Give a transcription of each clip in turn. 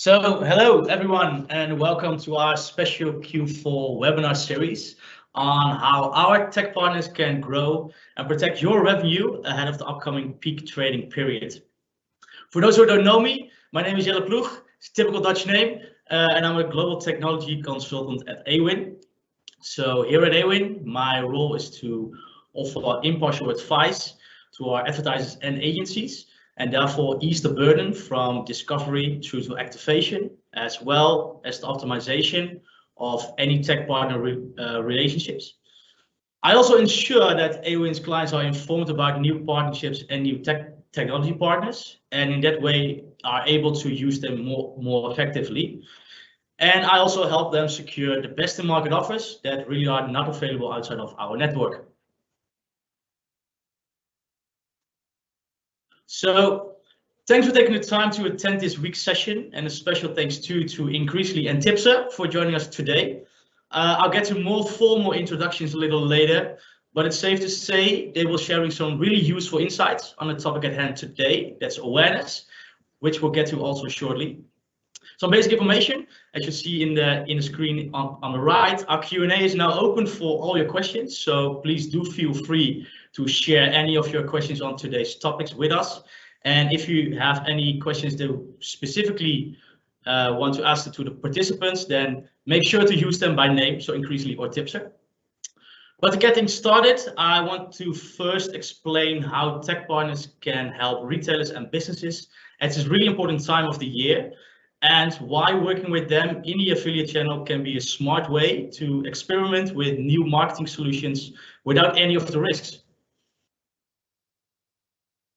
Hello everyone, and welcome to our special Q4 webinar series on how our tech partners can grow and protect your revenue ahead of the upcoming peak trading period. For those who don't know me, my name is Jelle Ploeg, it's a typical Dutch name, and I'm a global technology consultant at Awin. So here at Awin, my role is to offer impartial advice to our advertisers and agencies, and therefore ease the burden from discovery through to activation, as well as the optimization of any tech partner relationships. I also ensure that Awin's clients are informed about new partnerships and new technology partners, and in that way are able to use them more effectively. And I also help them secure the best in market offers that really are not available outside of our network. So thanks for taking the time to attend this week's session, and a special thanks to Increasingly and Tipster for joining us today. I'll get to more formal introductions a little later, but it's safe to say they will sharing some really useful insights on the topic at hand today, that's awareness, which we'll get to also shortly. Some basic information, as you see in the screen on the right. Our Q&A is now open for all your questions, so please do feel free to share any of your questions on today's topics with us. And if you have any questions that specifically want to ask to the participants, then make sure to use them by name, so Increasingly or Tipster. But getting started, I want to first explain how tech partners can help retailers and businesses at this really important time of the year, and why working with them in the affiliate channel can be a smart way to experiment with new marketing solutions without any of the risks.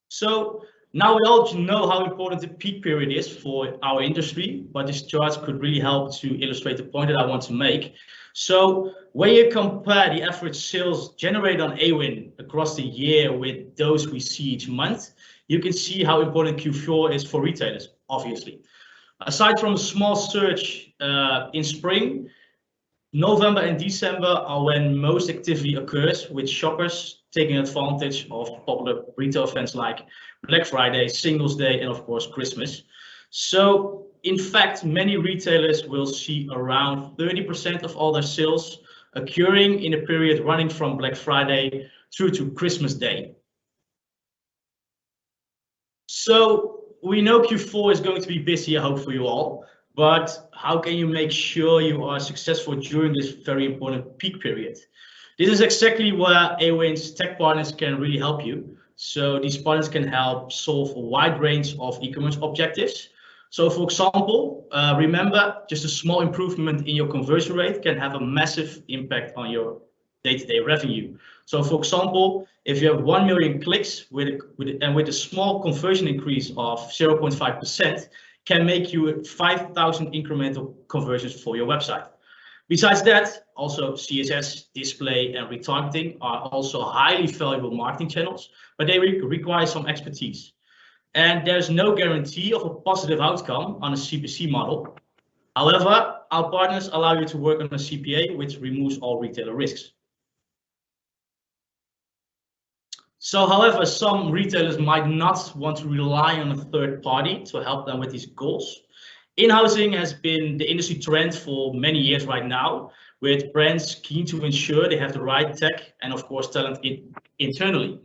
So now we all know how important the peak period is for our industry, but this chart could really help to illustrate the point that I want to make. So when you compare the average sales generated on Awin across the year with those we see each month, you can see how important Q4 is for retailers, obviously. Aside from a small surge in spring, November and December are when most activity occurs, with shoppers taking advantage of popular retail events like Black Friday, Singles Day, and of course Christmas. So in fact, many retailers will see around 30% of all their sales occurring in a period running from Black Friday through to Christmas Day. So we know Q4 is going to be busy, I hope, for you all, but how can you make sure you are successful during this very important peak period? This is exactly where Awin's tech partners can really help you. So these partners can help solve a wide range of e-commerce objectives. So for example, remember, just a small improvement in your conversion rate can have a massive impact on your day-to-day revenue. So for example, if you have 1 million clicks with a small conversion increase of 0.5%, can make you 5,000 incremental conversions for your website. Besides that, also CSS, display, and retargeting are also highly valuable marketing channels, but they require some expertise. And there's no guarantee of a positive outcome on a CPC model. However, our partners allow you to work on a CPA, which removes all retailer risks. So, however, some retailers might not want to rely on a third party to help them with these goals. In-housing has been the industry trend for many years right now, with brands keen to ensure they have the right tech and, of course, talent internally.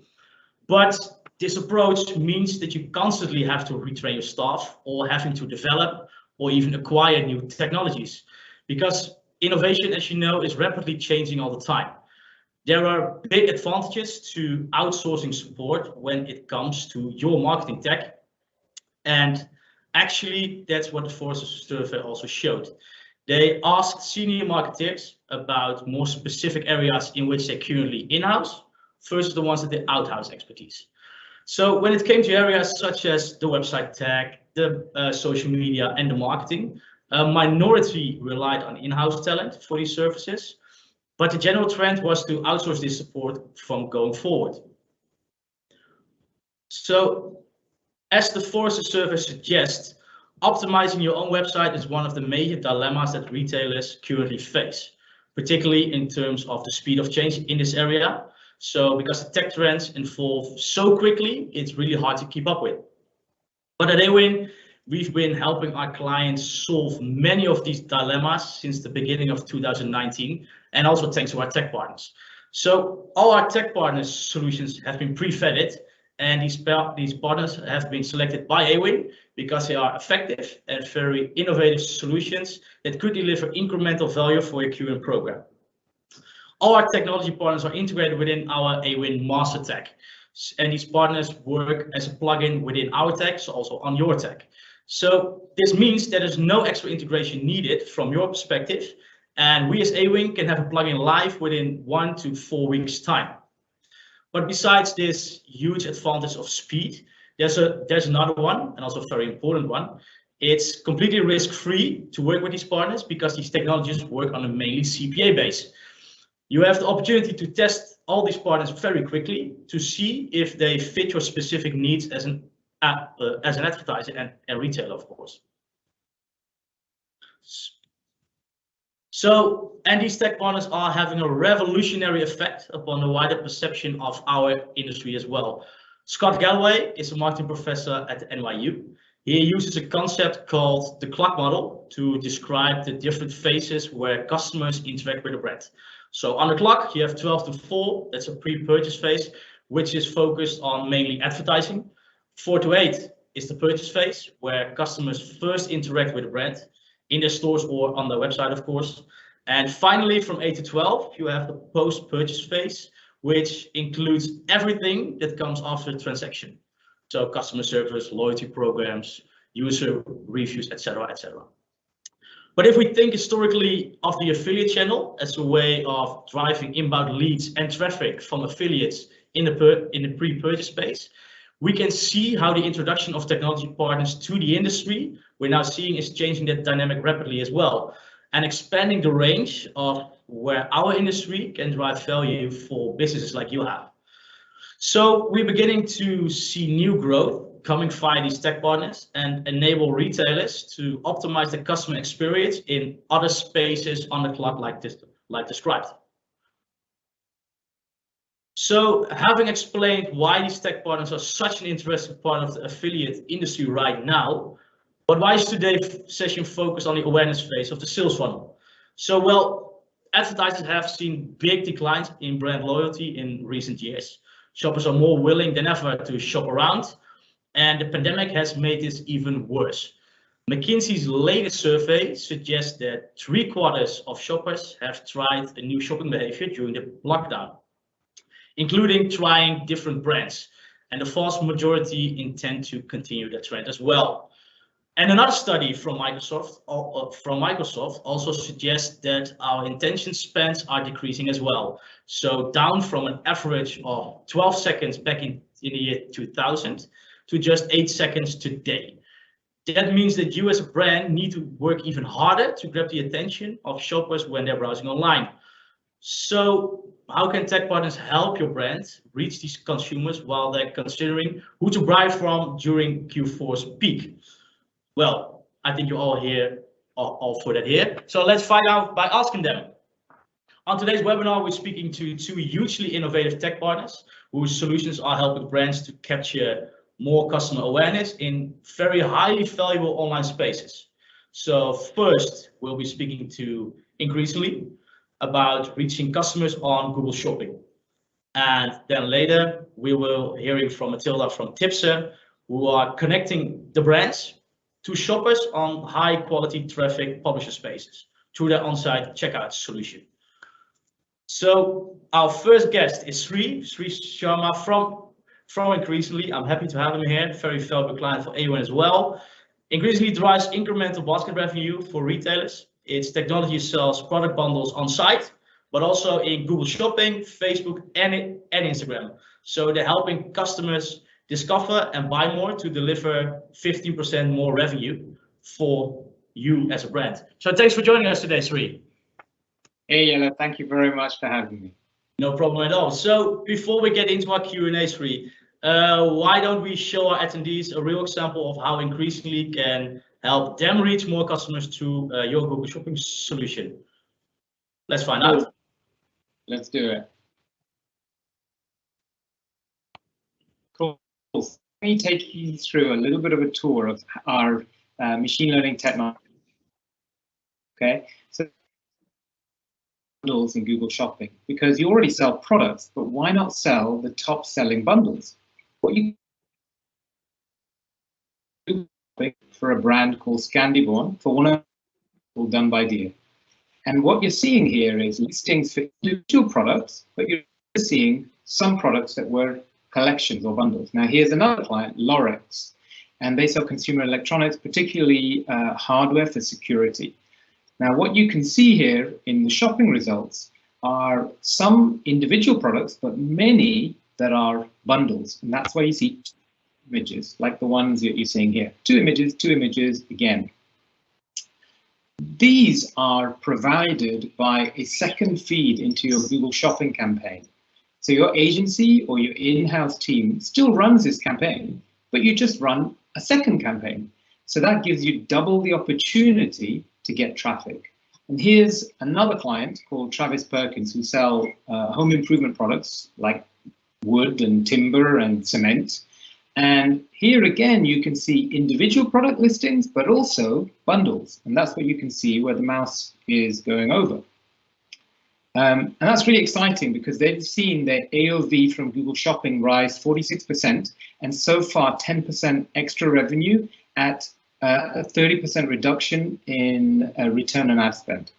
But this approach means that you constantly have to retrain your staff, or having to develop or even acquire new technologies, because innovation, as you know, is rapidly changing all the time. There are big advantages to outsourcing support when it comes to your marketing tech. And actually, that's what the Forrester survey also showed. They asked senior marketers about more specific areas in which they're currently in-house versus the ones that they out-house expertise. So when it came to areas such as the website tech, the social media, and the marketing, a minority relied on in-house talent for these services. But the general trend was to outsource this support from going forward. So, as the Forrester survey suggests, optimizing your own website is one of the major dilemmas that retailers currently face, particularly in terms of the speed of change in this area. So, because the tech trends evolve so quickly, it's really hard to keep up with. But at Awin, we've been helping our clients solve many of these dilemmas since the beginning of 2019, and also thanks to our tech partners. So all our tech partners solutions have been pre-vetted, and these partners have been selected by Awin because they are effective and very innovative solutions that could deliver incremental value for your QM program. All our technology partners are integrated within our Awin master tech, and these partners work as a plugin within our tech, so also on your tech. So this means that there's no extra integration needed from your perspective, and we as Awin can have a plugin live within 1 to 4 weeks time. But besides this huge advantage of speed, there's another one, and also a very important one. It's completely risk-free to work with these partners because these technologies work on a mainly CPA base. You have the opportunity to test all these partners very quickly to see if they fit your specific needs as an advertiser and a retailer, of course. So, and these tech partners are having a revolutionary effect upon the wider perception of our industry as well. Scott Galloway is a marketing professor at NYU. He uses a concept called the clock model to describe the different phases where customers interact with a brand. So on the clock, you have 12 to 4, that's a pre-purchase phase, which is focused on mainly advertising. 4 to 8 is the purchase phase, where customers first interact with the brand in their stores or on their website, of course. And finally, from 8 to 12, you have the post-purchase phase, which includes everything that comes after the transaction. So customer service, loyalty programs, user reviews, etc., etc. But if we think historically of the affiliate channel as a way of driving inbound leads and traffic from affiliates in the pre-purchase space, we can see how the introduction of technology partners to the industry we're now seeing is changing that dynamic rapidly as well, and expanding the range of where our industry can drive value for businesses like you have. So we're beginning to see new growth coming via these tech partners and enable retailers to optimize the customer experience in other spaces on the clock like described. So having explained why these tech partners are such an interesting part of the affiliate industry right now, but why is today's session focused on the awareness phase of the sales funnel? So, well, advertisers have seen big declines in brand loyalty in recent years. Shoppers are more willing than ever to shop around, and the pandemic has made this even worse. McKinsey's latest survey suggests that 3/4 of shoppers have tried a new shopping behavior during the lockdown, including trying different brands, and the vast majority intend to continue that trend as well. And another study from Microsoft also suggests that our intention spans are decreasing as well. So down from an average of 12 seconds back in the year 2000 to just 8 seconds today. That means that you as a brand need to work even harder to grab the attention of shoppers when they're browsing online. So how can tech partners help your brand reach these consumers while they're considering who to buy from during Q4's peak? Well, I think you're all here, all for that here. So let's find out by asking them. On today's webinar, we're speaking to 2 hugely innovative tech partners whose solutions are helping brands to capture more customer awareness in very highly valuable online spaces. So first, we'll be speaking to Increasingly about reaching customers on Google Shopping. And then later, we will hearing from Matilda from Tipster, who are connecting the brands to shoppers on high quality traffic publisher spaces through their on-site checkout solution. So our first guest is Sri Sharma from Increasingly. I'm happy to have him here, very valuable client for Awin as well. Increasingly drives incremental basket revenue for retailers. Its technology sells product bundles on site, but also in Google Shopping, Facebook, and Instagram. So they're helping customers discover and buy more to deliver 15% more revenue for you as a brand. So thanks for joining us today, Sri. Hey, Jelle, thank you very much for having me. No problem at all. So before we get into our Q&A, Sri, why don't we show our attendees a real example of how Increasingly can help them reach more customers through your Google Shopping solution? Let's find out. Let's do it. Cool. me take you through a little bit of a tour of our machine learning technology. Okay, so bundles in Google Shopping, because you already sell products, but why not sell the top selling bundles? What you do for a brand called Scandiborn for one of done by Deer. And what you're seeing here is listings for individual products, but you're seeing some products that were collections or bundles. Now here's another client, Lorex, and they sell consumer electronics, particularly hardware for security. Now what you can see here in the shopping results are some individual products, but many that are bundles. And that's why you see images, like the ones that you're seeing here. Two images again. These are provided by a second feed into your Google Shopping campaign. So your agency or your in-house team still runs this campaign, but you just run a second campaign. So that gives you double the opportunity to get traffic. And here's another client called Travis Perkins who sell home improvement products like wood and timber and cement. And here again, you can see individual product listings, but also bundles. And that's what you can see where the mouse is going over. And that's really exciting because they've seen their AOV from Google Shopping rise 46%, and so far 10% extra revenue at a 30% reduction in return on ad spend.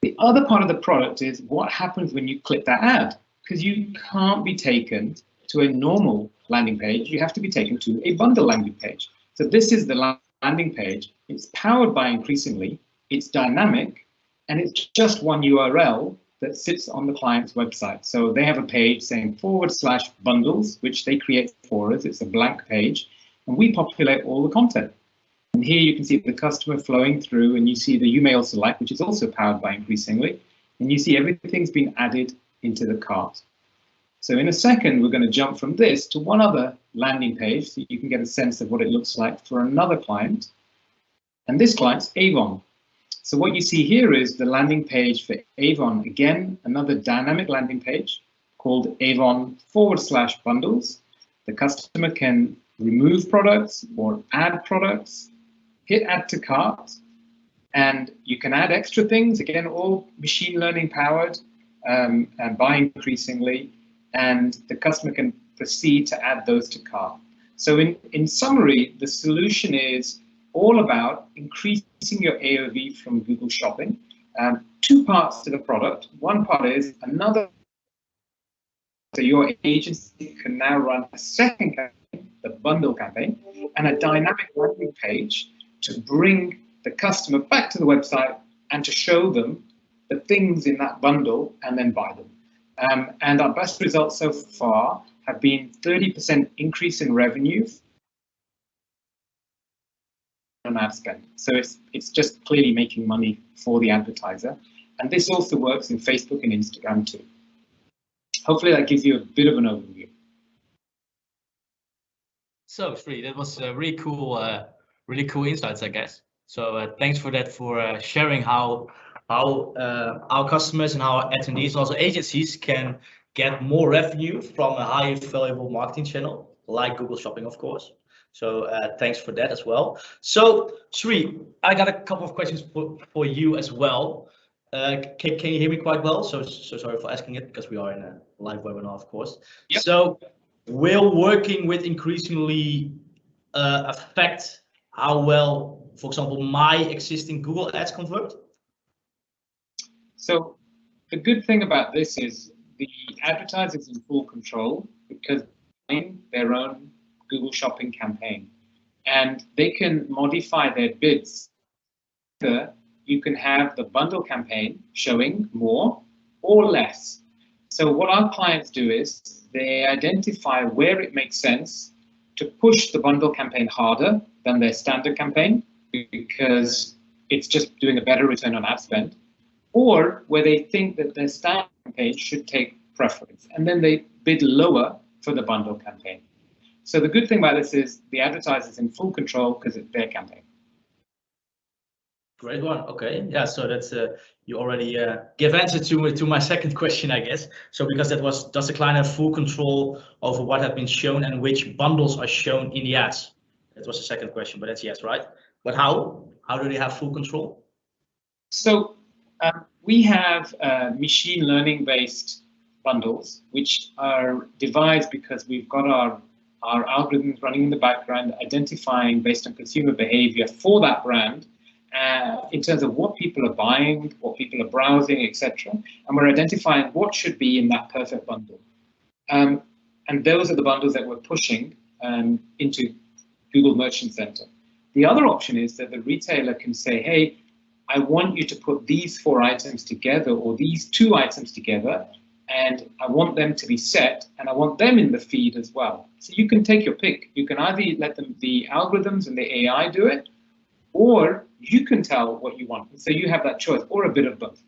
The other part of the product is what happens when you click that ad, because you can't be taken to a normal landing page, you have to be taken to a bundle landing page. So this is the landing page. It's powered by Increasingly, it's dynamic, and it's just one URL that sits on the client's website. So they have a page saying /bundles, which they create for us. It's a blank page, and we populate all the content. And here you can see the customer flowing through, and you see the email select, which is also powered by Increasingly, and you see everything's been added into the cart. So in a second, we're going to jump from this to one other landing page so you can get a sense of what it looks like for another client. And this client's Avon. So what you see here is the landing page for Avon. Again, another dynamic landing page called Avon /bundles. The customer can remove products or add products, hit add to cart, and you can add extra things. Again, all machine learning powered and by Increasingly. And the customer can proceed to add those to cart. So in summary, the solution is all about increasing your AOV from Google Shopping. Two parts to the product. One part is another, so your agency can now run a second campaign, the bundle campaign, and a dynamic landing page to bring the customer back to the website and to show them the things in that bundle and then buy them. And our best results so far have been 30% increase in revenue on ad spend. So it's just clearly making money for the advertiser. And this also works in Facebook and Instagram too. Hopefully that gives you a bit of an overview. So Sri, that was really cool insights, I guess. So thanks for that, for sharing how our customers and our attendees and also agencies can get more revenue from a highly valuable marketing channel like Google Shopping, of course. So thanks for that as well. So Sri, I got a couple of questions for you as well. Can you hear me quite well? So sorry for asking it because we are in a live webinar, of course. Yep. So will working with Increasingly affect how well, for example, my existing Google ads convert? So the good thing about this is the advertisers in full control because they're in their own Google Shopping campaign, and they can modify their bids. You can have the bundle campaign showing more or less. So what our clients do is they identify where it makes sense to push the bundle campaign harder than their standard campaign because it's just doing a better return on ad spend, or where they think that their standard campaign should take preference, and then they bid lower for the bundle campaign. So the good thing about this is the advertiser's in full control because it's their campaign. Great one. Okay. Yeah. So that's you already give answer to my second question, I guess. So because that was, does the client have full control over what have been shown and which bundles are shown in the ads? That was the second question, but that's yes, right? But how? How do they have full control? So we have machine learning based bundles, which are devised because we've got our algorithms running in the background, identifying based on consumer behavior for that brand, in terms of what people are buying, what people are browsing, etc. And we're identifying what should be in that perfect bundle. And those are the bundles that we're pushing into Google Merchant Center. The other option is that the retailer can say, hey, I want you to put these 4 items together or these 2 items together, and I want them to be set, and I want them in the feed as well. So you can take your pick. You can either let the algorithms and the AI do it, or you can tell what you want. So you have that choice, or a bit of both.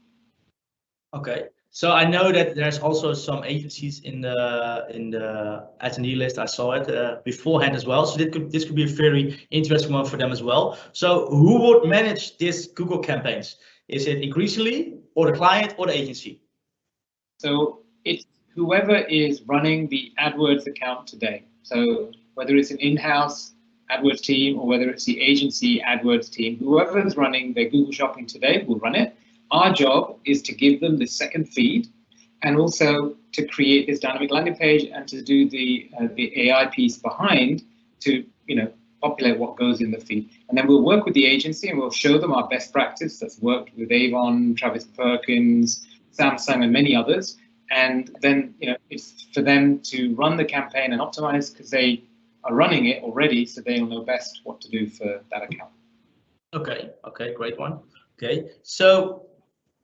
Okay. So I know that there's also some agencies in the attendee list. I saw it beforehand as well. So this could be a very interesting one for them as well. So who would manage this Google campaigns? Is it increasingly, or the client, or the agency? So it's whoever is running the AdWords account today. So whether it's an in-house AdWords team or whether it's the agency AdWords team, whoever is running their Google Shopping today will run it. Our job is to give them the second feed, and also to create this dynamic landing page and to do the AI piece behind to populate what goes in the feed. And then we'll work with the agency and we'll show them our best practice that's worked with Avon, Travis Perkins, Samsung, and many others. And then it's for them to run the campaign and optimize because they are running it already, so they'll know best what to do for that account. Okay. Okay. Great one. Okay. So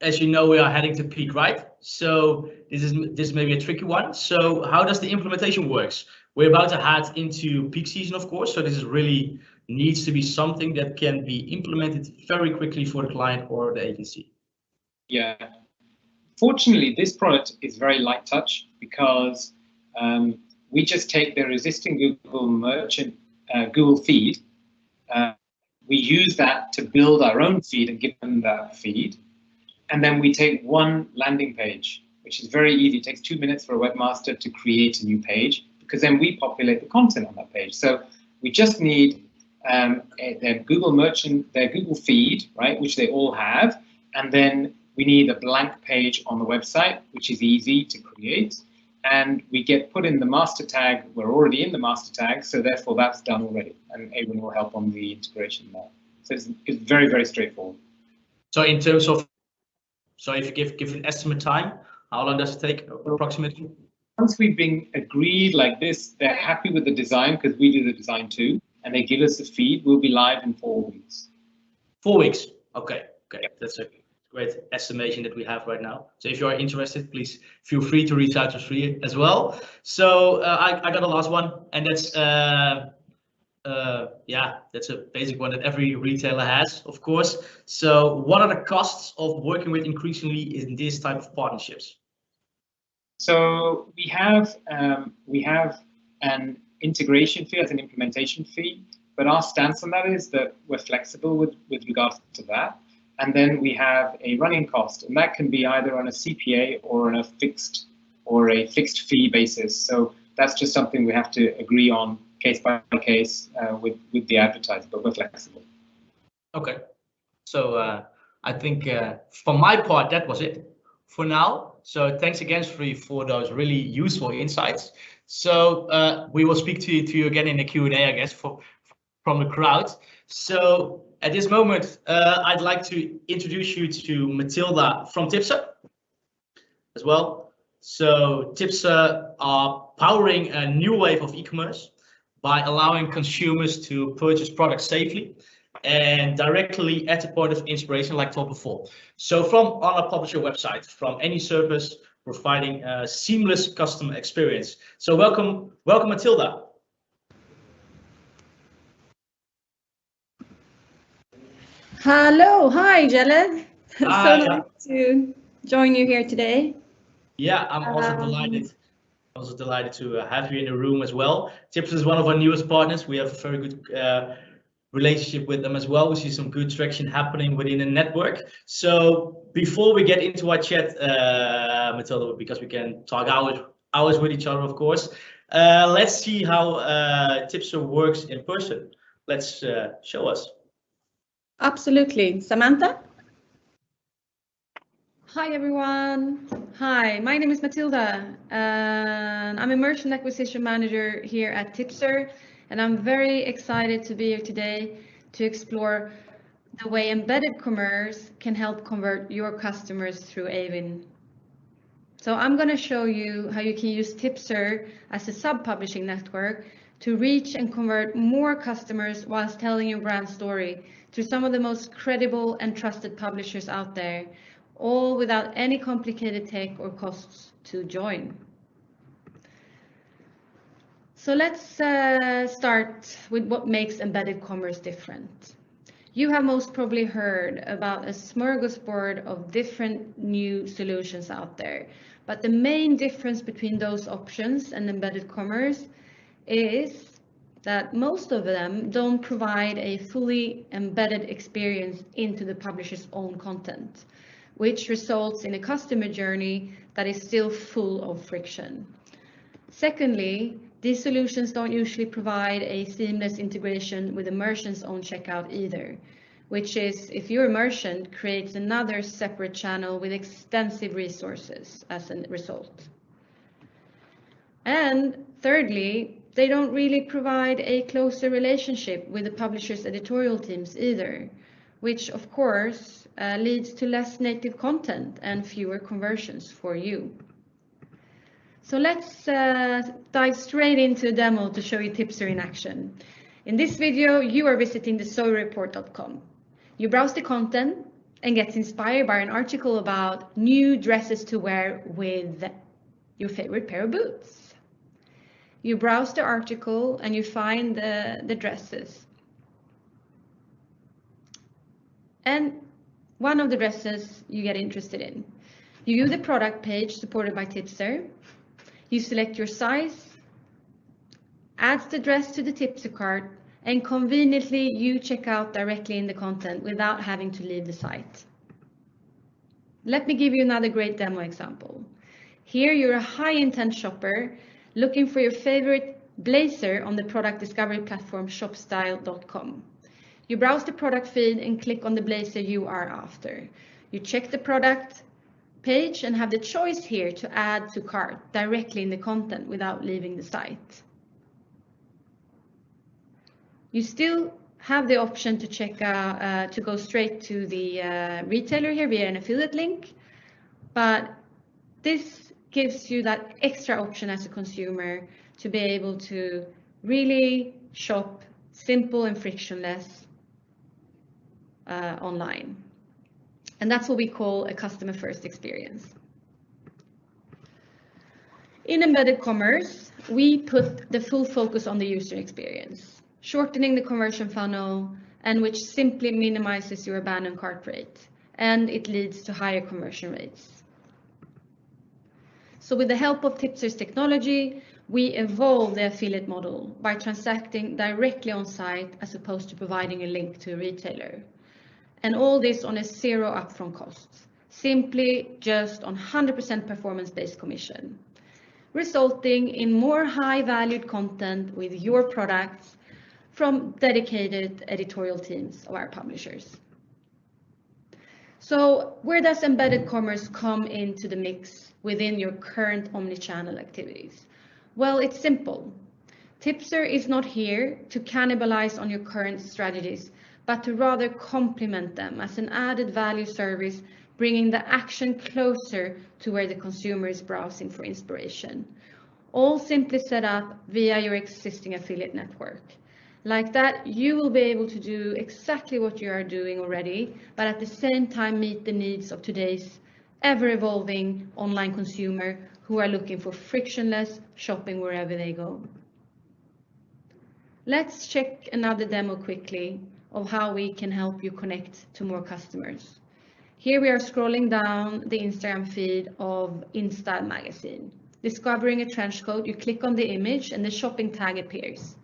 as you know, we are heading to peak, right? So this may be a tricky one. So how does the implementation works? We're about to head into peak season, of course. So this is really needs to be something that can be implemented very quickly for the client or the agency. Yeah. Fortunately, this product is very light touch because we just take their existing Google Merchant Google feed. We use that to build our own feed and give them that feed. And then we take one landing page, which is very easy. It takes 2 minutes for a webmaster to create a new page, because then we populate the content on that page. So we just need their Google Merchant, their Google feed, right, which they all have. And then we need a blank page on the website, which is easy to create. And we get put in the master tag. We're already in the master tag, so therefore that's done already. And Awin will help on the integration there. So it's very, very straightforward. So in terms of, so if you give an estimate time, how long does it take approximately? Once we've been agreed like this, they're happy with the design because we do the design too, and they give us the feed, we'll be live in 4 weeks. 4 weeks. Okay. Okay. Yep. That's a great estimation that we have right now. So if you are interested, please feel free to reach out to Sri as well. So I got a last one, and that's yeah, that's a basic one that every retailer has, of course. So what are the costs of working with increasingly in this type of partnerships? So we have an integration fee as an implementation fee, but our stance on that is that we're flexible with regards to that. And then we have a running cost, and that can be either on a CPA or on a fixed fee basis. So that's just something we have to agree on case by case with the advertiser, but we're flexible. Okay. So I think for my part, that was it for now. So thanks again, Sri, for those really useful insights. So we will speak to you again in the Q&A, I guess, from the crowd. So at this moment, I'd like to introduce you to Matilda from Tipsa as well. So Tipsa are powering a new wave of e-commerce by allowing consumers to purchase products safely and directly at the point of inspiration, like told before. So from on a publisher website, from any service, providing a seamless customer experience. So welcome Matilda. Hello, hi Jelle. Hi. So nice to join you here today. Yeah, I'm also delighted to have you in the room as well. Tipsa is one of our newest partners. We have a very good relationship with them as well. We see some good traction happening within the network. So before we get into our chat, Matilda, because we can talk hours with each other, of course, let's see how Tipster works in person. Let's show us. Absolutely. Samantha? Hi, everyone. Hi, my name is Matilda, and I'm a merchant acquisition manager here at Tipster, and I'm very excited to be here today to explore the way embedded commerce can help convert your customers through Awin. So I'm going to show you how you can use Tipster as a sub-publishing network to reach and convert more customers whilst telling your brand story to some of the most credible and trusted publishers out there, all without any complicated tech or costs to join. So let's start with what makes embedded commerce different. You have most probably heard about a smorgasbord of different new solutions out there, but the main difference between those options and embedded commerce is that most of them don't provide a fully embedded experience into the publisher's own content, which results in a customer journey that is still full of friction. Secondly, these solutions don't usually provide a seamless integration with the merchant's own checkout either, which is, if you're a merchant, creates another separate channel with extensive resources as a result. And thirdly, they don't really provide a closer relationship with the publisher's editorial teams either, which of course leads to less native content and fewer conversions for you. So let's dive straight into a demo to show you Tipster in action. In this video, you are visiting thesourreport.com. You browse the content and get inspired by an article about new dresses to wear with your favorite pair of boots. You browse the article and you find the dresses. And one of the dresses you get interested in. You view the product page supported by Tipster. You select your size, add the dress to the Tipster cart, and conveniently you check out directly in the content without having to leave the site. Let me give you another great demo example. Here you're a high intent shopper looking for your favorite blazer on the product discovery platform shopstyle.com. You browse the product feed and click on the blazer you are after. You check the product page and have the choice here to add to cart directly in the content without leaving the site. You still have the option to check to go straight to the retailer here via an affiliate link, but this gives you that extra option as a consumer to be able to really shop simple and frictionless online. And that's what we call a customer first experience. In embedded commerce, we put the full focus on the user experience, shortening the conversion funnel, and which simply minimizes your abandoned cart rate, and it leads to higher conversion rates. So with the help of Tipster's technology, we evolve the affiliate model by transacting directly on site as opposed to providing a link to a retailer. And all this on a zero upfront cost, simply just on 100% performance-based commission, resulting in more high-valued content with your products from dedicated editorial teams of our publishers. So where does embedded commerce come into the mix within your current omnichannel activities? Well, it's simple. Tipster is not here to cannibalize on your current strategies, but to rather complement them as an added value service, bringing the action closer to where the consumer is browsing for inspiration. All simply set up via your existing affiliate network. Like that, you will be able to do exactly what you are doing already, but at the same time meet the needs of today's ever-evolving online consumer who are looking for frictionless shopping wherever they go. Let's check another demo quickly of how we can help you connect to more customers. Here we are scrolling down the Instagram feed of InStyle magazine. Discovering a trench coat, you click on the image and the shopping tag appears.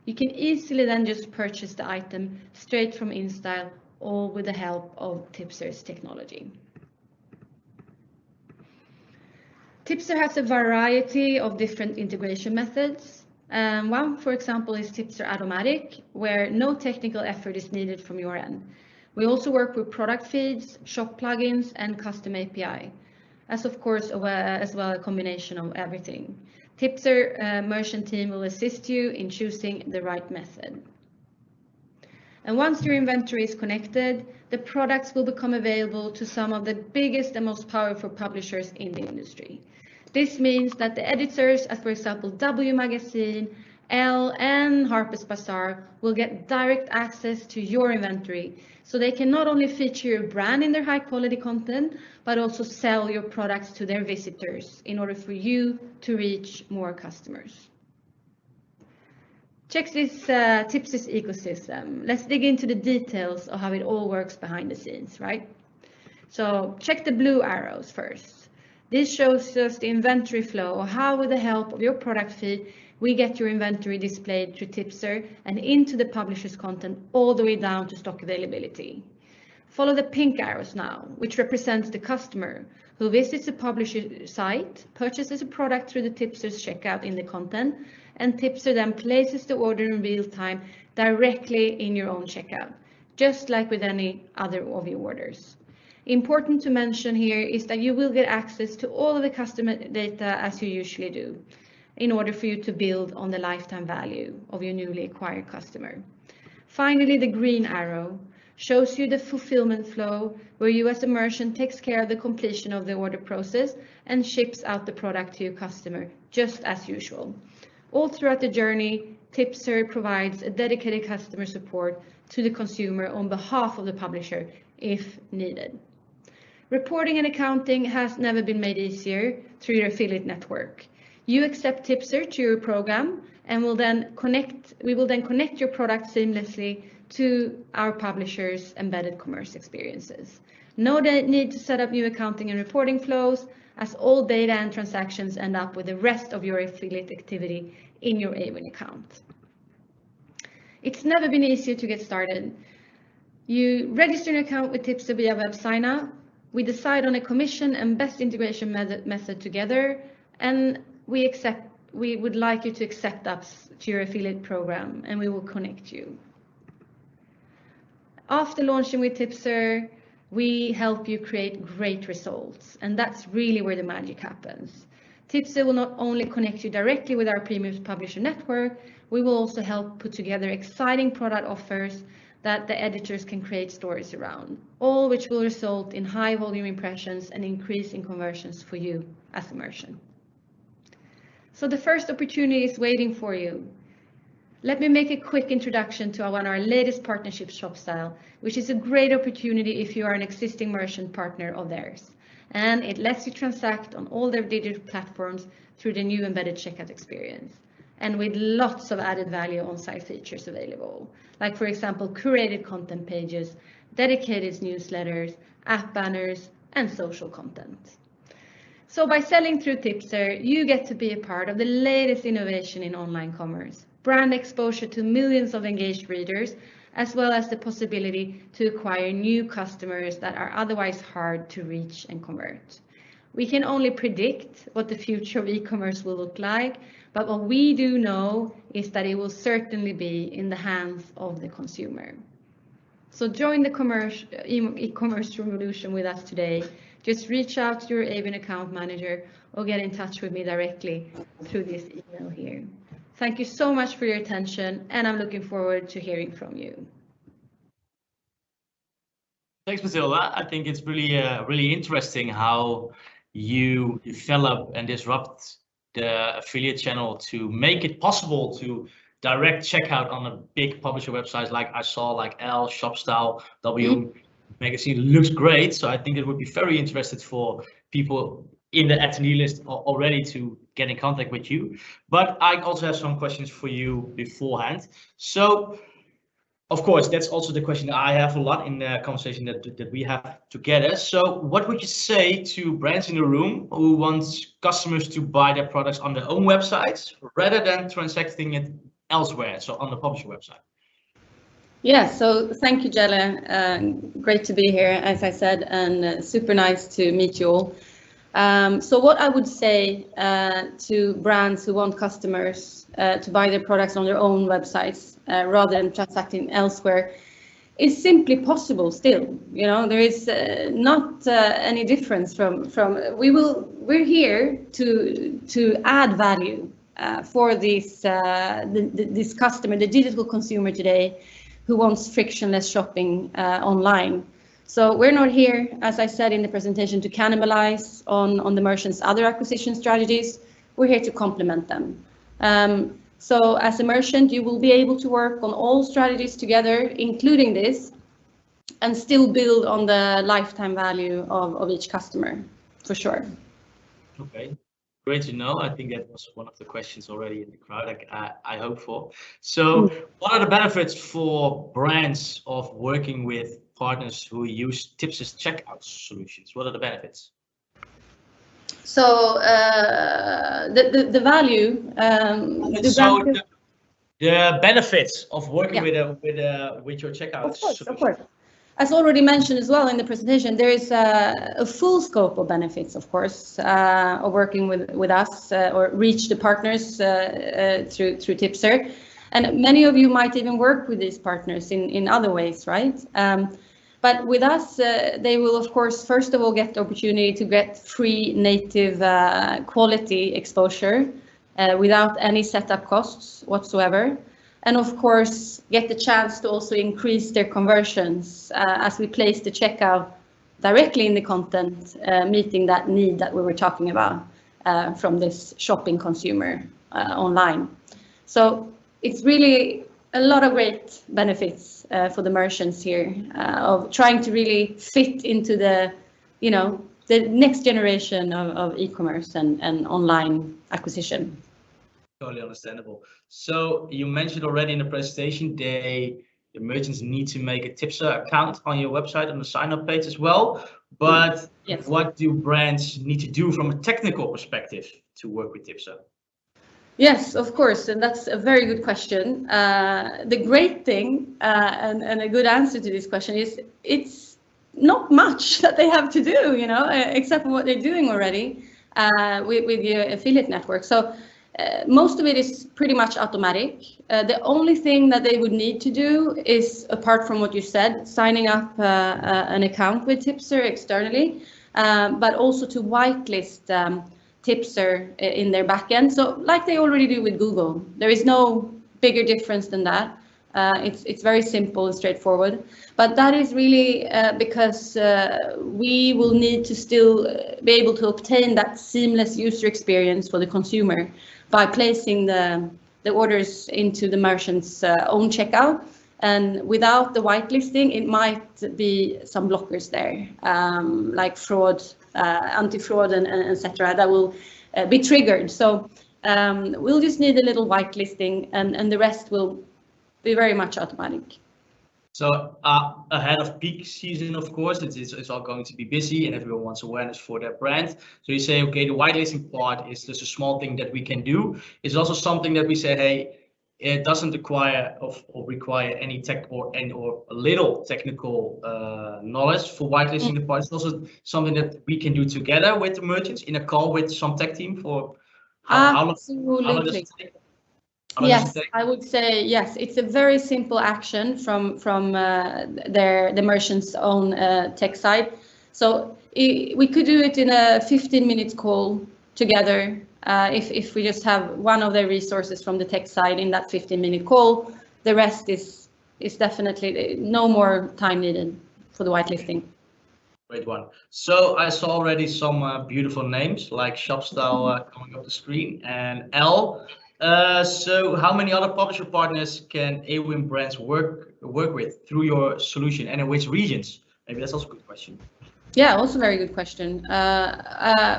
You can easily then just purchase the item straight from InStyle, all with the help of Tipster's technology. Tipster has a variety of different integration methods. One, for example, is Tipster Automatic, where no technical effort is needed from your end. We also work with product feeds, shop plugins, and custom API, as of course, as well a combination of everything. Tipster merchant team will assist you in choosing the right method. And once your inventory is connected, the products will become available to some of the biggest and most powerful publishers in the industry. This means that the editors, as for example, W Magazine, Elle, and Harper's Bazaar will get direct access to your inventory, so they can not only feature your brand in their high quality content, but also sell your products to their visitors in order for you to reach more customers. Check this Tipster's ecosystem. Let's dig into the details of how it all works behind the scenes, right? So check the blue arrows first. This shows us the inventory flow, or how with the help of your product feed, we get your inventory displayed through Tipster and into the publisher's content all the way down to stock availability. Follow the pink arrows now, which represents the customer who visits the publisher site, purchases a product through the Tipster's checkout in the content, and Tipster then places the order in real time directly in your own checkout, just like with any other of your orders. Important to mention here is that you will get access to all of the customer data as you usually do, in order for you to build on the lifetime value of your newly acquired customer. Finally, the green arrow shows you the fulfillment flow, where you as a merchant takes care of the completion of the order process and ships out the product to your customer, just as usual. All throughout the journey, Tipster provides a dedicated customer support to the consumer on behalf of the publisher if needed. Reporting and accounting has never been made easier through your affiliate network. You accept Tipster to your program, and we will then connect your product seamlessly to our publishers' embedded commerce experiences. No need to set up new accounting and reporting flows, as all data and transactions end up with the rest of your affiliate activity in your Awin account. It's never been easier to get started. You register an account with Tipster via web sign-up. We decide on a commission and best integration method together, and we would like you to accept us to your affiliate program, and we will connect you. After launching with Tipster, we help you create great results, and that's really where the magic happens. Tipster will not only connect you directly with our premium publisher network, we will also help put together exciting product offers that the editors can create stories around, all which will result in high volume impressions and increase in conversions for you as a merchant. So the first opportunity is waiting for you. Let me make a quick introduction to one of our latest partnerships, ShopStyle, which is a great opportunity if you are an existing merchant partner of theirs. And it lets you transact on all their digital platforms through the new embedded checkout experience, and with lots of added value on-site features available, like for example, curated content pages, dedicated newsletters, app banners, and social content. So by selling through Tipster, you get to be a part of the latest innovation in online commerce, brand exposure to millions of engaged readers, as well as the possibility to acquire new customers that are otherwise hard to reach and convert. We can only predict what the future of e-commerce will look like, but what we do know is that it will certainly be in the hands of the consumer. So join the e-commerce revolution with us today. Just reach out to your Awin account manager or get in touch with me directly through this email here. Thank you so much for your attention, and I'm looking forward to hearing from you. Thanks, Matilda. I think it's really interesting how you develop and disrupt the affiliate channel to make it possible to direct checkout on a big publisher websites like I saw, like Elle, ShopStyle, W Magazine. Looks great. So I think it would be very interested for people in the attendee list already to get in contact with you. But I also have some questions for you beforehand. So of course, that's also the question that I have a lot in the conversation that we have together. So what would you say to brands in the room who want customers to buy their products on their own websites rather than transacting it elsewhere, so on the publisher website? Yeah, so thank you, Jelle. Great to be here, as I said, and super nice to meet you all. So what I would say to brands who want customers to buy their products on their own websites rather than transacting elsewhere is simply possible still. You know, there is not any difference from we're here to add value for this customer, the digital consumer today, who wants frictionless shopping online. So we're not here, as I said in the presentation, to cannibalize on the merchant's other acquisition strategies. We're here to complement them. So as a merchant, you will be able to work on all strategies together, including this, and still build on the lifetime value of each customer, for sure. Okay. Great to know. I think that was one of the questions already in the crowd, I hope for. So what are the benefits for brands of working with partners who use Tipster's checkout solutions? What are the benefits? So the value. The benefits of working with your checkout solution. Of course. As already mentioned as well in the presentation, there is a full scope of benefits, of course, of working with us or reach the partners through Tipster. And many of you might even work with these partners in other ways, right? But with us, they will, of course, first of all, get the opportunity to get free native quality exposure without any setup costs whatsoever. And of course, get the chance to also increase their conversions as we place the checkout directly in the content, meeting that need that we were talking about from this shopping consumer online. So it's really a lot of great benefits for the merchants here of trying to really fit into the next generation of e-commerce and online acquisition. Totally understandable. So you mentioned already in the presentation, the merchants need to make a Tipster account on your website on the sign-up page as well. But yes, what do brands need to do from a technical perspective to work with Tipster? Yes, of course, and that's a very good question. The great thing and a good answer to this question is it's not much that they have to do, except for what they're doing already with your affiliate network. So most of it is pretty much automatic. The only thing that they would need to do is, apart from what you said, signing up an account with Tipster externally, but also to whitelist Tipster in their backend. So like they already do with Google, there is no bigger difference than that. It's very simple and straightforward. But that is really because we will need to still be able to obtain that seamless user experience for the consumer by placing the orders into the merchant's own checkout. And without the whitelisting, it might be some blockers there, like fraud, anti-fraud, and etc. that will be triggered. So we'll just need a little whitelisting, and the rest will be very much automatic. So ahead of peak season, of course, it's all going to be busy and everyone wants awareness for their brand. So you say, okay, the whitelisting part is just a small thing that we can do. It's also something that we say, hey, it doesn't require any tech or a little technical knowledge for whitelisting the part. It's also something that we can do together with the merchants in a call with some tech team for how long does it take? Yes, I would say yes. It's a very simple action from the merchant's own tech side. So we could do it in a 15-minute call together if we just have one of the resources from the tech side in that 15-minute call. The rest is definitely no more time needed for the whitelisting. Great one. So I saw already some beautiful names like Shopstyle coming up the screen and L. So how many other publisher partners can Awin brands work with through your solution, and in which regions? Maybe that's also a good question. Yeah, also very good question.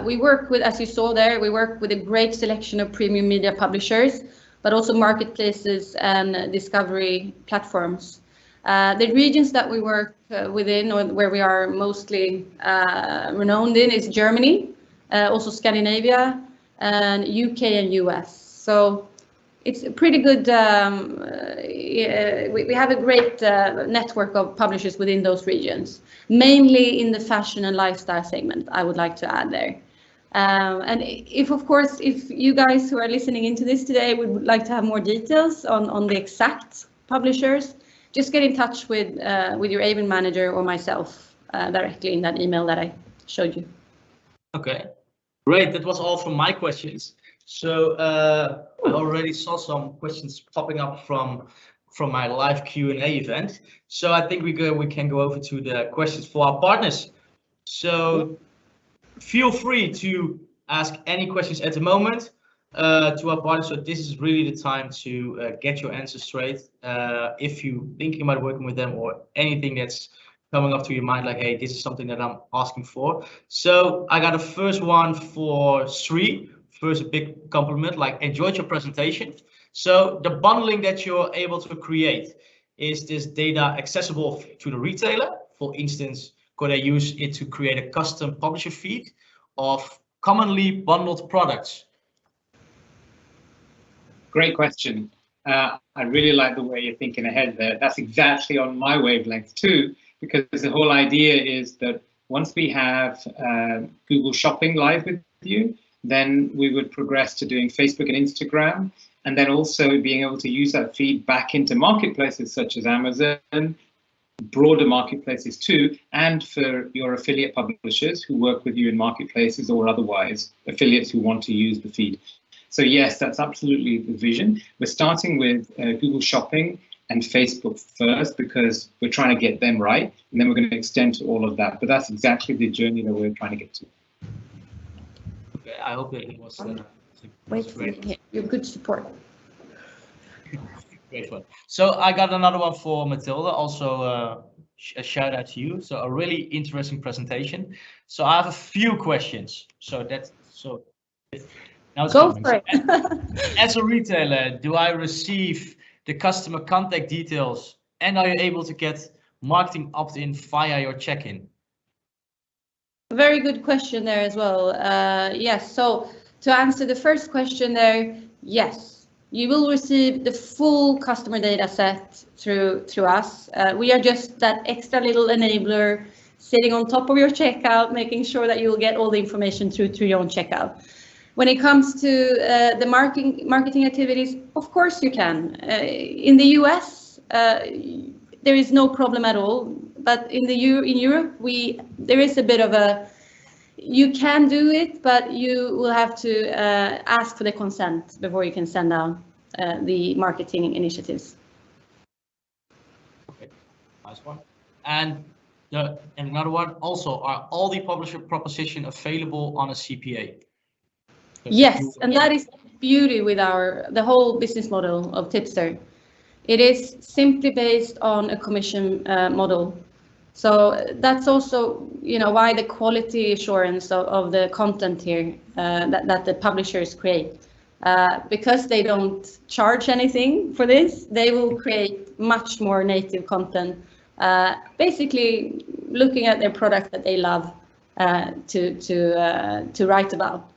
We work with, as you saw there, we work with a great selection of premium media publishers, but also marketplaces and discovery platforms. The regions that we work within, or where we are mostly renowned in, is Germany, also Scandinavia, and UK and US. So it's a pretty good. We have a great network of publishers within those regions, mainly in the fashion and lifestyle segment. I would like to add there. And if you guys who are listening into this today would like to have more details on the exact publishers, just get in touch with your Awin manager or myself directly in that email that I showed you. Okay, great. That was all from my questions. So I already saw some questions popping up from my live Q&A event. So I think we can go over to the questions for our partners. So feel free to ask any questions at the moment to our partners. So this is really the time to get your answers straight. If you're thinking about working with them or anything that's coming up to your mind, like, hey, this is something that I'm asking for. So I got a first one for Sri. First, a big compliment, like, enjoyed your presentation. So the bundling that you're able to create, is this data accessible to the retailer? For instance, could I use it to create a custom publisher feed of commonly bundled products? Great question. I really like the way you're thinking ahead there. That's exactly on my wavelength too, because the whole idea is that once we have Google Shopping live with you, then we would progress to doing Facebook and Instagram, and then also being able to use that feed back into marketplaces such as Amazon, broader marketplaces too, and for your affiliate publishers who work with you in marketplaces or otherwise affiliates who want to use the feed. So yes, that's absolutely the vision. We're starting with Google Shopping and Facebook first because we're trying to get them right, and then we're going to extend to all of that. But that's exactly the journey that we're trying to get to. Okay, I hope that it was great. Your good support. Great one. So I got another one for Matilda, also a shout out to you. So a really interesting presentation. So I have a few questions. So now it's Go coming. for it. As a retailer, do I receive the customer contact details, and are you able to get marketing opt-in via your check-in? Very good question there as well. Yes, so to answer the first question there, yes, you will receive the full customer data set through us. We are just that extra little enabler sitting on top of your checkout, making sure that you will get all the information through your own checkout. When it comes to the marketing activities, of course you can. In the US, there is no problem at all. But in Europe, there is a bit of a, you can do it, but you will have to ask for the consent before you can send out the marketing initiatives. Okay, nice one. And another one also, are all the publisher proposition available on a CPA? Yes, and that is the beauty with the whole business model of Tipster. It is simply based on a commission model. So that's also, why the quality assurance of the content here that the publishers create. Because they don't charge anything for this, they will create much more native content, basically looking at their product that they love to write about.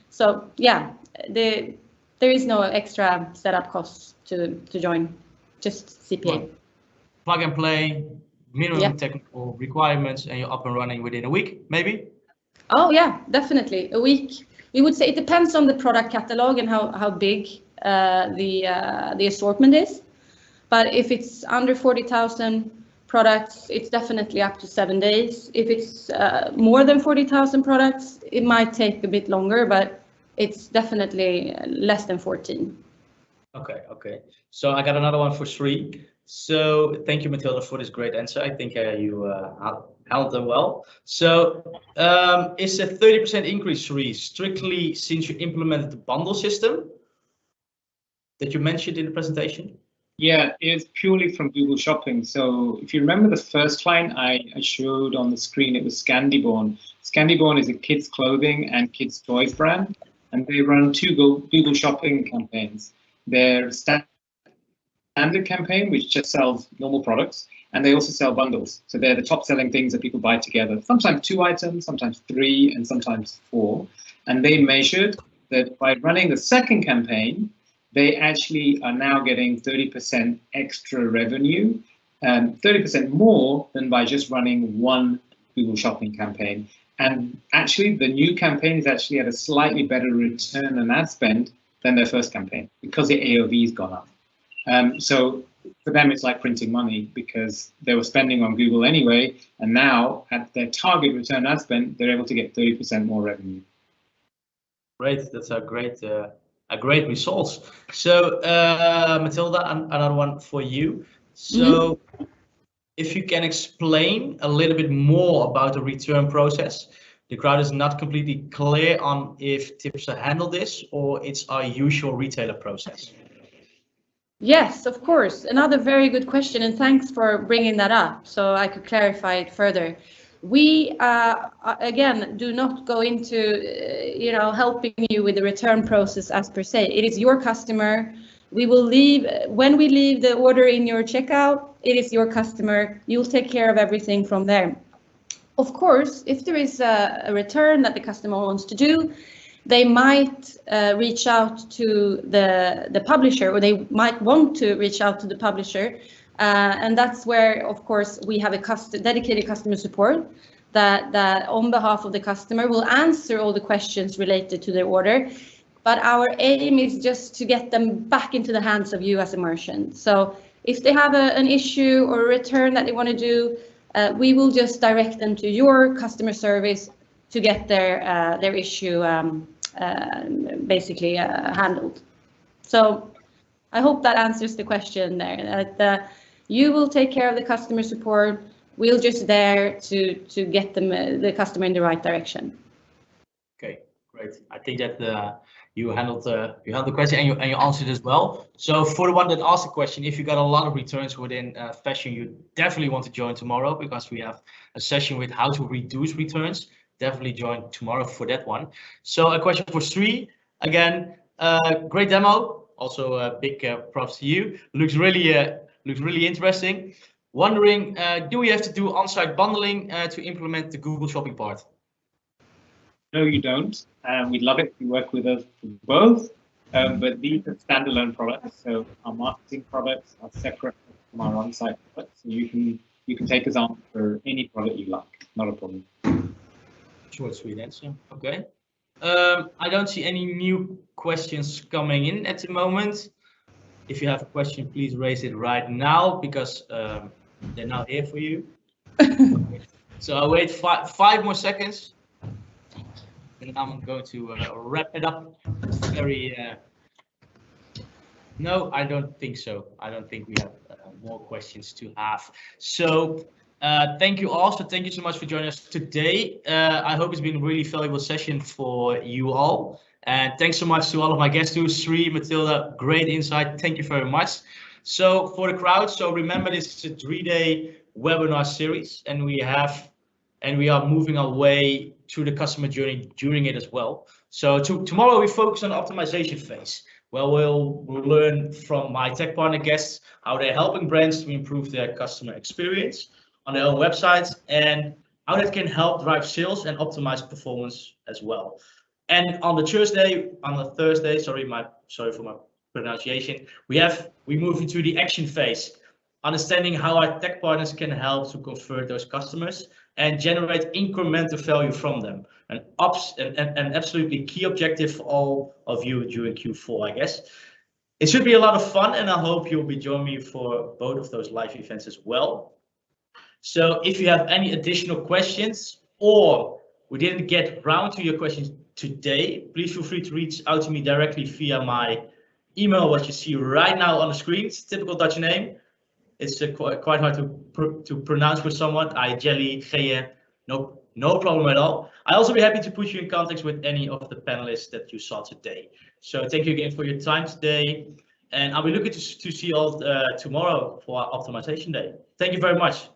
So yeah, there is no extra setup costs to join, just CPA. Plug and play. Minimum technical requirements, and you're up and running within a week, maybe? Oh yeah, definitely a week. We would say it depends on the product catalog and how big the assortment is. But if it's under 40,000 products, it's definitely up to 7 days. If it's more than 40,000 products, it might take a bit longer, but it's definitely less than 14. Okay. So I got another one for Sri. So thank you, Matilda, for this great answer. I think you handled them well. So is a 30% increase, Sri, strictly since you implemented the bundle system that you mentioned in the presentation? Yeah, it's purely from Google Shopping. So if you remember the first line I showed on the screen, it was Scandiborn. Scandiborn is a kids clothing and kids toys brand, and they run 2 Google Shopping campaigns. Their standard campaign, which just sells normal products, and they also sell bundles. So they're the top selling things that people buy together, sometimes 2 items, sometimes 3, and sometimes 4. And they measured that by running the second campaign, they actually are now getting 30% extra revenue, 30% more than by just running one Google Shopping campaign. And actually, the new campaign is actually at a slightly better return on ad spend than their first campaign because the AOV's gone up. So for them, it's like printing money because they were spending on Google anyway, and now at their target return on ad spend, they're able to get 30% more revenue. Great, that's a great result. So Matilda, another one for you. So if you can explain a little bit more about the return process. The crowd is not completely clear on if Tipster handle this or it's our usual retailer process. Yes, of course. Another very good question, and thanks for bringing that up so I could clarify it further. We, again, do not go into, helping you with the return process as per se. It is your customer. We will leave, when we leave the order in your checkout, it is your customer. You'll take care of everything from there. Of course, if there is a return that the customer wants to do, they might reach out to the publisher, or they might want to reach out to the publisher. And that's where, of course, we have a dedicated customer support that on behalf of the customer will answer all the questions related to their order. But our aim is just to get them back into the hands of you as a merchant. So if they have an issue or a return that they want to do, we will just direct them to your customer service to get their issue basically handled. So I hope that answers the question there. You will take care of the customer support. We're just there to get them the customer in the right direction. Okay, great. I think that you handled the question and you answered as well. So for the one that asked the question, if you got a lot of returns within fashion, you definitely want to join tomorrow because we have a session with how to reduce returns. Definitely join tomorrow for that one. So a question for Sri again. Great demo. Also a big props to you. Looks really interesting. Wondering, do we have to do on-site bundling to implement the Google Shopping part? No, you don't. We'd love it if you work with us for both, but these are standalone products. So our marketing products are separate from our on-site products. So you can take us on for any product you like. Not a problem. Short, sweet answer. Okay. I don't see any new questions coming in at the moment. If you have a question, please raise it right now because they're now here for you. So I'll wait 5 more seconds. And I'm going to wrap it up. No, I don't think so. I don't think we have more questions to have. So thank you all. So thank you so much for joining us today. I hope it's been a really valuable session for you all. And thanks so much to all of my guests too, Sri, Matilda, great insight. Thank you very much. So for the crowd, so remember this is a 3-day webinar series, and we are moving our way through the customer journey during it as well. So tomorrow we focus on the optimization phase, where we'll learn from my tech partner guests how they're helping brands to improve their customer experience on their own websites and how that can help drive sales and optimize performance as well. And on the Thursday, sorry for my pronunciation, we move into the action phase, understanding how our tech partners can help to convert those customers and generate incremental value from them. An absolutely key objective for all of you during Q4, I guess. It should be a lot of fun, and I hope you'll be joining me for both of those live events as well. So if you have any additional questions or we didn't get round to your questions today, please feel free to reach out to me directly via my email, what you see right now on the screen. It's a typical Dutch name. It's quite hard to pronounce for someone. Jelle, Gelle, no problem at all. I'll also be happy to put you in contact with any of the panelists that you saw today. So thank you again for your time today. And I'll be looking to see you all tomorrow for our optimization day. Thank you very much.